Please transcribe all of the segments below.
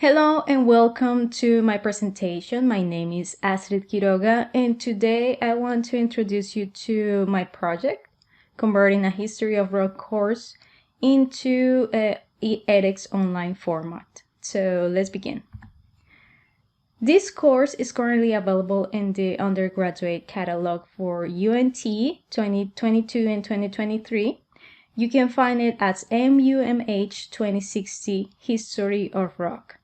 Hello and welcome to my presentation. My name is Astrid Quiroga, and today I want to introduce you to my project, converting a history of rock course into a edX online format. So let's begin. This course is currently available in the undergraduate catalog for UNT 2022 and 2023. You can find it as MUMH 2060 History of Rock.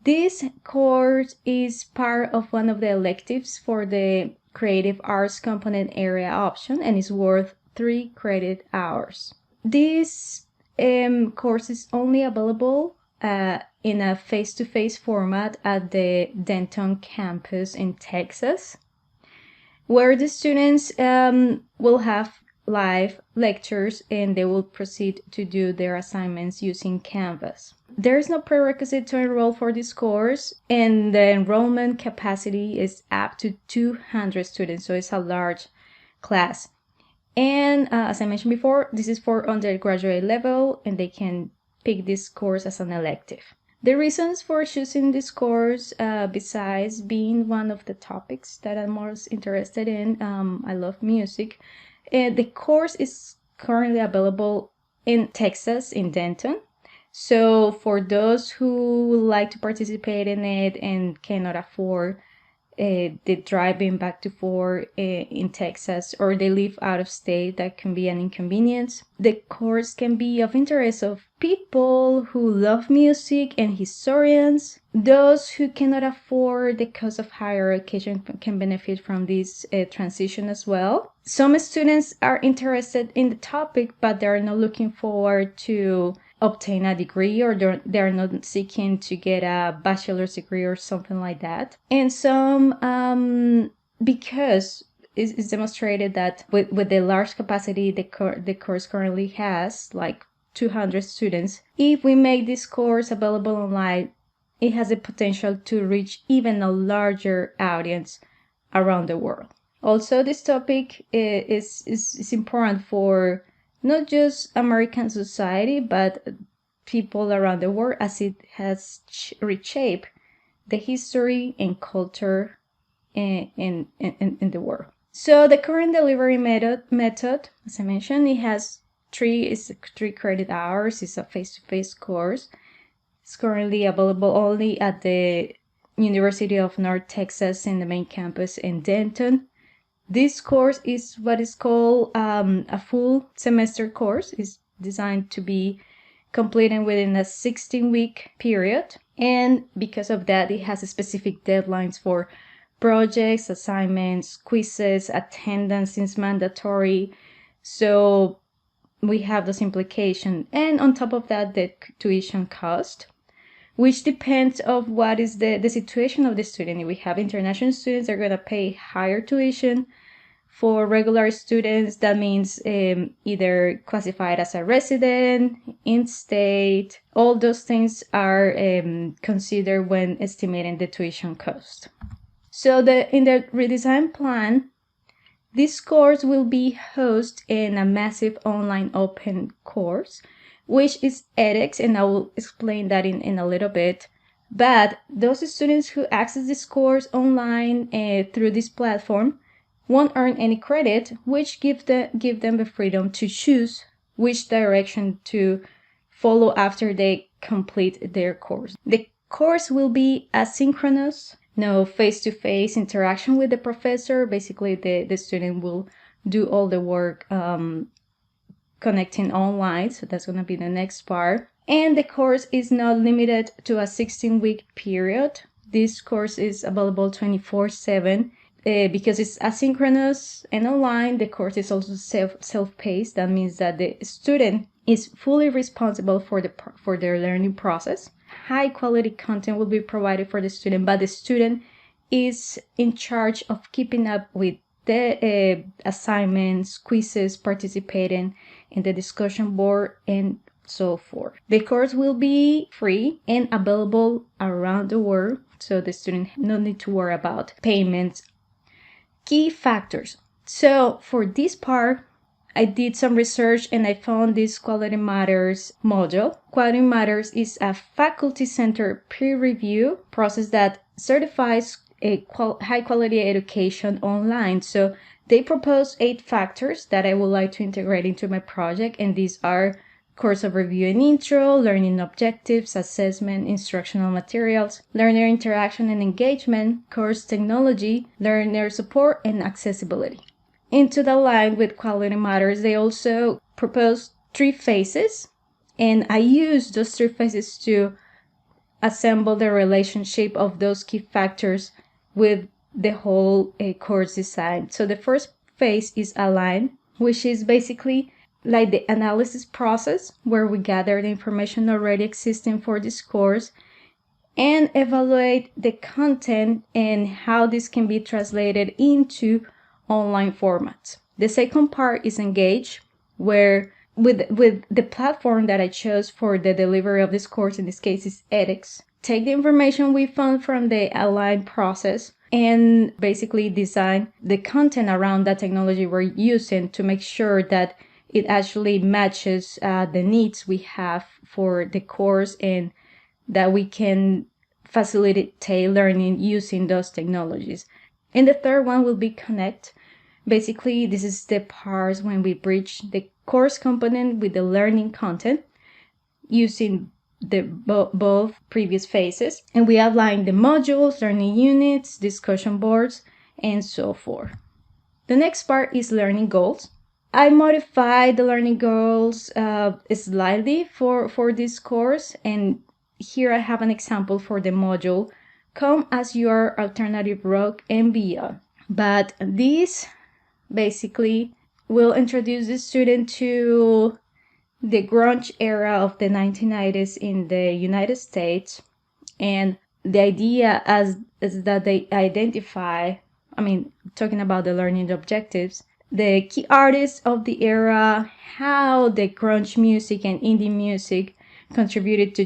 This course is part of one of the electives for the Creative Arts Component Area option and is worth 3 credit hours. This course is only available in a face-to-face format at the Denton campus in Texas, where the students will have live lectures and they will proceed to do their assignments using Canvas. There is no prerequisite to enroll for this course, and the enrollment capacity is up to 200 students, so it's a large class. And as I mentioned before, this is for undergraduate level, and they can pick this course as an elective. The reasons for choosing this course, besides being one of the topics that I'm most interested in, I love music. The course is currently available in Texas, in Denton. So for those who would like to participate in it and cannot afford the driving back to forth in Texas, or they live out of state, that can be an inconvenience. The course can be of interest of people who love music and historians. Those who cannot afford the cost of higher education can benefit from this transition as well. Some students are interested in the topic, but they are not looking forward to obtain a degree, or they're not seeking to get a bachelor's degree or something like that. And some, because it's demonstrated that with the large capacity the course currently has, like 200 students, if we make this course available online, it has the potential to reach even a larger audience around the world. Also, this topic is important for not just American society, but people around the world, as it has reshaped the history and culture in the world. So the current delivery method, as I mentioned, it has three credit hours. It's a face-to-face course. It's currently available only at the University of North Texas in the main campus in Denton. This course is what is called a full semester course. It's designed to be completed within a 16-week period. And because of that, it has specific deadlines for projects, assignments, quizzes, attendance is mandatory. So we have those implications. And on top of that, the tuition cost, which depends of what is the situation of the student. If we have international students, they're going to pay higher tuition. For regular students, that means either classified as a resident, in-state. All those things are considered when estimating the tuition cost. So in the redesign plan, this course will be hosted in a massive online open course, which is edX, and I will explain that in a little bit. But those students who access this course online through this platform won't earn any credit, which give them the freedom to choose which direction to follow after they complete their course. The course will be asynchronous, no face-to-face interaction with the professor. Basically, the student will do all the work connecting online, so that's going to be the next part. And the course is not limited to a 16-week period. This course is available 24/7. Because it's asynchronous and online, the course is also self-paced. That means that the student is fully responsible for their learning process. High quality content will be provided for the student, but the student is in charge of keeping up with the assignments, quizzes, participating in the discussion board, and so forth. The course will be free and available around the world, so the student no need to worry about payments. Key factors. So for this part, I did some research and I found this Quality Matters module. Quality Matters is a faculty-centered peer review process that certifies a high quality education online. So they propose 8 factors that I would like to integrate into my project, and these are course of review and intro, learning objectives, assessment, instructional materials, learner interaction and engagement, course technology, learner support, and accessibility. Into the line with Quality Matters, they also propose 3 phases, and I use those 3 phases to assemble the relationship of those key factors with the whole course design. So the first phase is align, which is basically like the analysis process where we gather the information already existing for this course and evaluate the content and how this can be translated into online formats. The second part is engage, where with the platform that I chose for the delivery of this course, in this case is edX, take the information we found from the align process and basically design the content around that technology we're using to make sure that it actually matches the needs we have for the course and that we can facilitate learning using those technologies. And the third one will be connect. Basically, this is the part when we bridge the course component with the learning content using the both previous phases. And we outline the modules, learning units, discussion boards, and so forth. The next part is learning goals. I modified the learning goals slightly for this course, and here I have an example for the module, Come as Your Alternative Rock and Beyond. But this basically will introduce the student to the grunge era of the 1990s in the United States, and the idea is that they identify, talking about the learning objectives, the key artists of the era, how the grunge music and indie music contributed to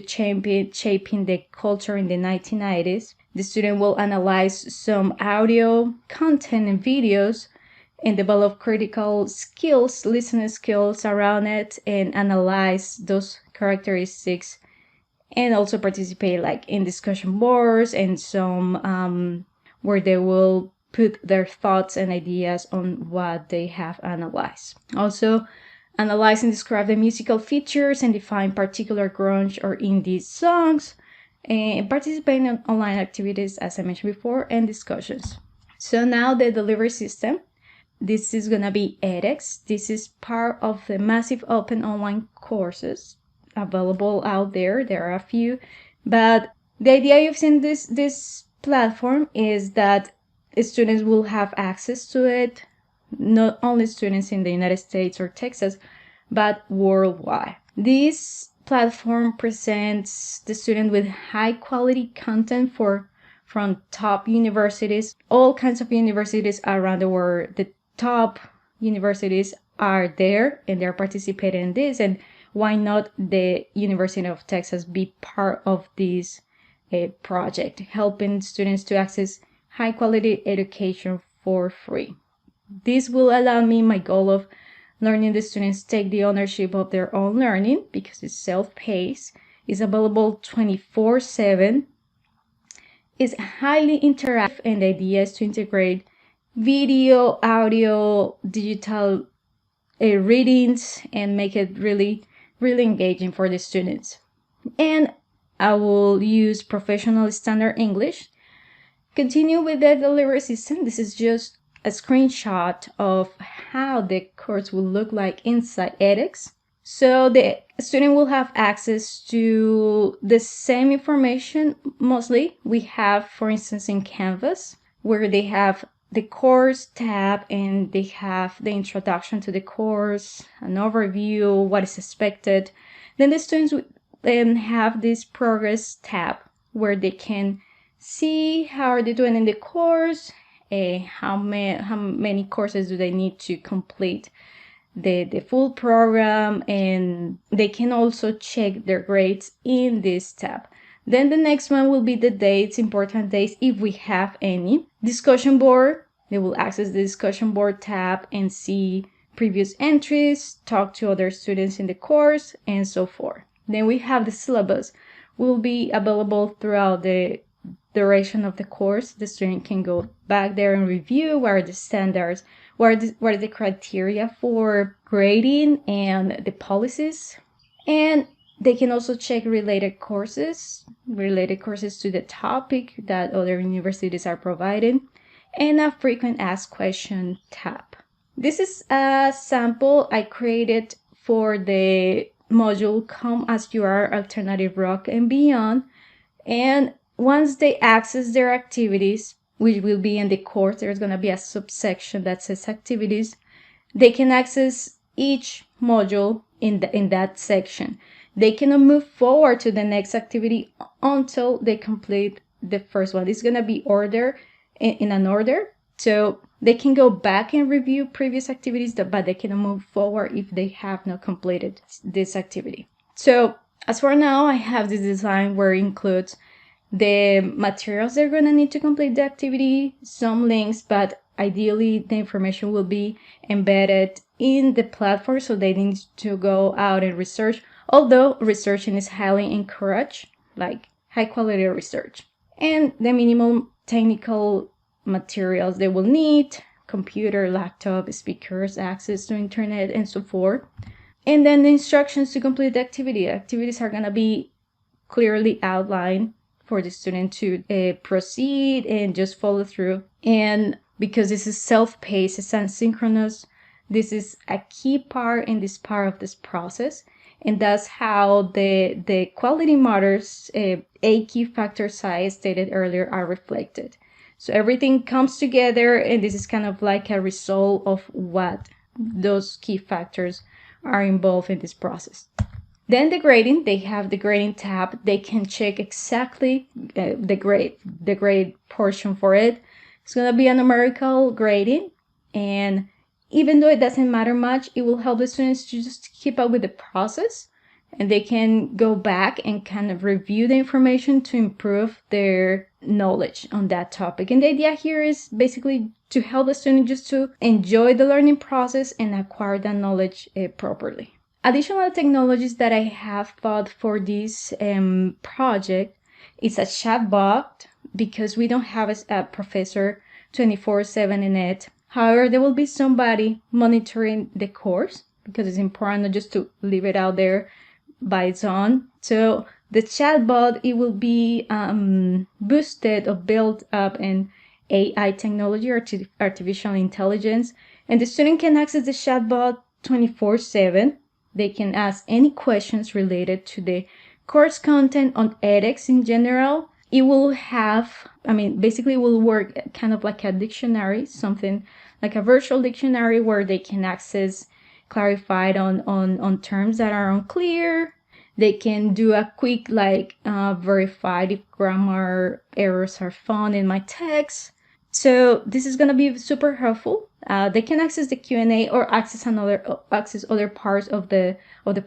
shaping the culture in the 1990s. The student will analyze some audio content and videos and develop critical skills, listening skills around it, and analyze those characteristics, and also participate like in discussion boards and some where they will put their thoughts and ideas on what they have analyzed. Also, analyze and describe the musical features and define particular grunge or indie songs, and participate in online activities, as I mentioned before, and discussions. So now the delivery system. This is going to be edX. This is part of the massive open online courses available out there. There are a few, but the idea of using this platform is that students will have access to it, not only students in the United States or Texas, but worldwide. This platform presents the student with high quality content from top universities, all kinds of universities around the world. The top universities are there and they're participating in this, and why not the University of Texas be part of this project, helping students to access high quality education for free. This will allow me my goal of learning the students take the ownership of their own learning because it's self-paced, is available 24/7, is highly interactive, and the idea is to integrate video, audio, digital readings and make it really engaging for the students. And I will use professional standard English. Continue with the delivery system. This is just a screenshot of how the course will look like inside edX. So the student will have access to the same information mostly we have, for instance, in Canvas, where they have the course tab and they have the introduction to the course, an overview, what is expected. Then the students would then have this progress tab where they can see how are they doing in the course, how many courses do they need to complete the full program, and they can also check their grades in this tab. Then the next one will be the dates, important dates if we have any. Discussion board, they will access the discussion board tab and see previous entries, talk to other students in the course, and so forth. Then we have the syllabus. Will be available throughout the duration of the course. The student can go back there and review what are the standards, what are the criteria for grading and the policies. And they can also check related courses to the topic that other universities are providing, and a frequent asked question tab. This is a sample I created for the module Come As You Are, Alternative Rock and Beyond. And once they access their activities, which will be in the course, there's going to be a subsection that says activities. They can access each module in that section. They cannot move forward to the next activity until they complete the first one. It's going to be ordered in an order. So they can go back and review previous activities, but they cannot move forward if they have not completed this activity. So as for now, I have this design where it includes the materials they're going to need to complete the activity, some links, but ideally the information will be embedded in the platform, so they need to go out and research, although researching is highly encouraged, like high quality research. And the minimum technical materials they will need: computer, laptop, speakers, access to internet, and so forth. And then the instructions to complete the activity. Activities are going to be clearly outlined for the student to proceed and just follow through. And because this is self-paced, it's asynchronous, this is a key part in this part of this process. And that's how the quality matters, a key factors I stated earlier, are reflected. So everything comes together, and this is kind of like a result of what those key factors are involved in this process. Then the grading, they have the grading tab. They can check exactly the grade portion for it. It's going to be a numerical grading, and even though it doesn't matter much, it will help the students to just keep up with the process, and they can go back and kind of review the information to improve their knowledge on that topic. And the idea here is basically to help the student just to enjoy the learning process and acquire that knowledge properly. Additional technologies that I have thought for this project is a chatbot, because we don't have a professor 24/7 in it. However, there will be somebody monitoring the course, because it's important not just to leave it out there by its own. So the chatbot, it will be boosted or built up in AI technology, or artificial intelligence, and the student can access the chatbot 24/7. They can ask any questions related to the course content, on ethics in general. It will have, basically it will work kind of like a dictionary, something like a virtual dictionary, where they can access clarified on terms that are unclear. They can do a quick verified if grammar errors are found in my text. So this is going to be super helpful. They can access the Q&A or access other parts of the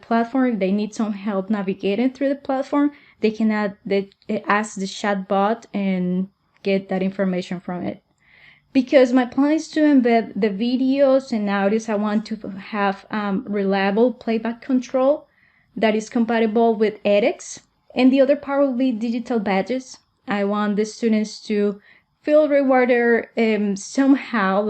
platform. If they need some help navigating through the platform, they can ask the chatbot and get that information from it. Because my plan is to embed the videos and audios, I want to have reliable playback control that is compatible with edX. And the other part will be digital badges. I want the students to feel rewarded somehow,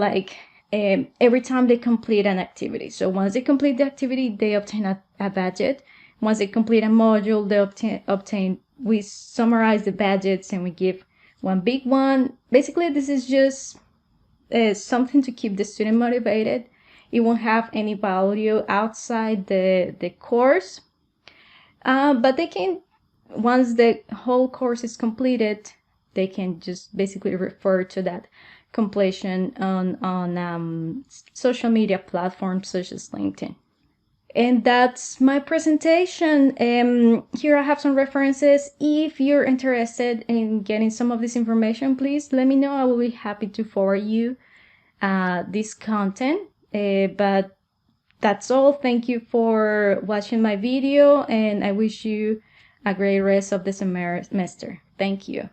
every time they complete an activity. So once they complete the activity, they obtain a badge. Once they complete a module, they obtain, we summarize the badges and we give one big one. Basically, this is just something to keep the student motivated. It won't have any value outside the course. But they can, once the whole course is completed, they can just basically refer to that completion on social media platforms such as LinkedIn. And that's my presentation. Here I have some references. If you're interested in getting some of this information, please let me know. I will be happy to forward you this content. But that's all. Thank you for watching my video, and I wish you a great rest of the semester. Thank you.